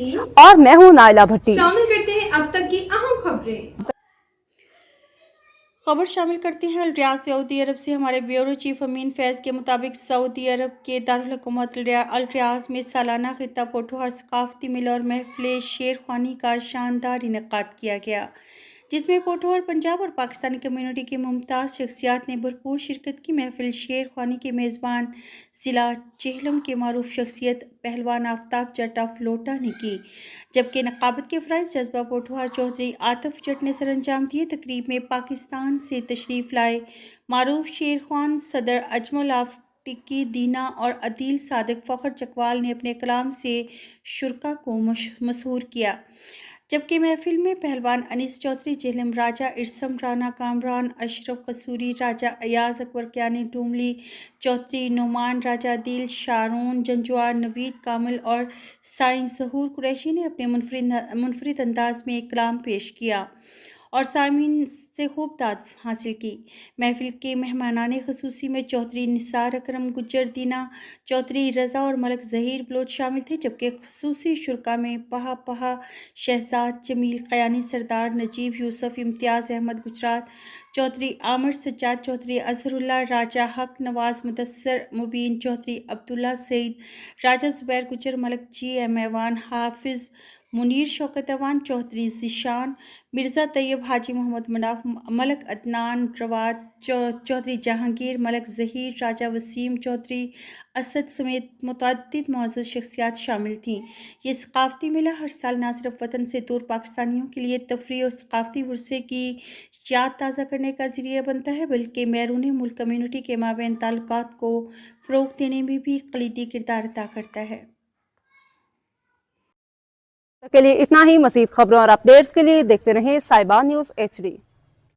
अमीन और मैं हूं नाइला भट्टी। शामिल करते हैं अब तक की अहम खबरें। खबर शामिल करते हैं अल-रियाद सऊदी अरब से। हमारे ब्यूरो चीफ अमीन फैज़ के मुताबिक सऊदी अरब के दारुल हुकूमत अल-रियाद में सालाना खिता पोठोहार सकाफती मेला और महफिल शेर ख्वानी का शानदार इनेकाद किया गया, जिसमें पोठोहार पंजाब और पाकिस्तानी कम्युनिटी की मुमताज़ शख्सियात ने भरपूर शिरकत की। महफिल शेर ख्वानी के मेज़बान ज़िला चेहलम के मारूफ शख्सियत पहलवान आफ्ताब जट ऑफ लोटा ने की, जबकि नक़ाबत के फ़राइज़ जज्बा पोठोहार चौधरी आतिफ जट ने सर अंजाम दिए। तकरीब में पाकिस्तान से तशरीफ़ लाए मारूफ शेर ख्वान सदर अजमल ऑफ टिक्की दीना और अदील सादिक फ़खर चकवाल ने अपने कलाम से शुरका को मशहूर किया, जबकि महफिल में पहलवान अनीस चौधरी जेहलम, राजा इरसम राना कामरान, अशरफ कसूरी, राजा अयाज अकबर क्यानी डूमली चौधरी नोमान, राजा अदील शारून जंजुआ, नवीद कामिल और साईं ज़हूर कुरैशी ने अपने मुनफरिद अंदाज में एक कलाम पेश किया और सामीन से खूब दाद हासिल की। महफिल के मेहमानाने ख़ुसूसी में चौधरी निसार अकरम गुज्जर, दीना चौधरी रज़ा और मलक ज़हीर बलोच शामिल थे, जबकि ख़ुसूसी शुरका में पहा शहजाद जमील कयानी, सरदार नजीब यूसुफ, इम्तियाज़ अहमद गुजरात चौधरी, आमिर सज्जाद चौधरी, अजहरुल्लाह, राजा हक नवाज, मुदस्सर मुबीन चौधरी, अब्दुल्ला सईद, राजा ज़ुबैर गुजर, मलक जी एम ऐवान, हाफिज़ मुनीर शौकत अवान चौधरी, ज़िशान मिर्ज़ा तैयब, हाजी मोहम्मद मनाफ, मलक अदनान रवात चौधरी, जहांगीर, मलक ज़हीर, राजा वसीम चौधरी, असद समेत मुतअद्दिद मुअज़्ज़ज़ शख्सियात शामिल थीं। ये सकाफ़ती मेला हर साल न सिर्फ वतन से दूर पाकिस्तानियों के लिए तफरीह और सकाफ़ती वरसे की याद ताज़ा करने का ज़रिया बनता है, बल्कि बैरून मुल्क कम्युनिटी के माबैन ताल्लुकात को फ़रोग़ देने में भी कलीदी किरदार अदा करता है। के लिए इतना ही। मज़ीद खबरों और अपडेट्स के लिए देखते रहें साहिबा न्यूज़ HD।